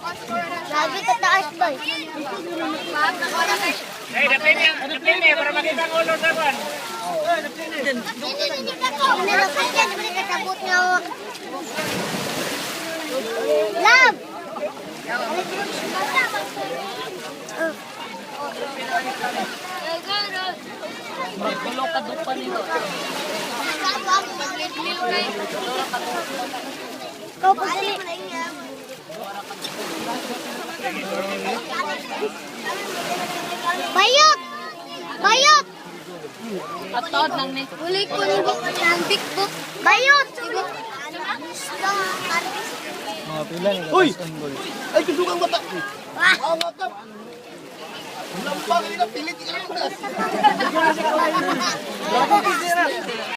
Lagi tataas ba? Eh, dapini, para makita ang ulo sa kwan. Love! Magkulo ka dupa nito. Kau pagdali. Bayot! Bayot! Atod nang ni. Uli ko ni big book. Bayot! Uy! Ay, tusukan bata! Ah, matap! Lampang ini na pilit.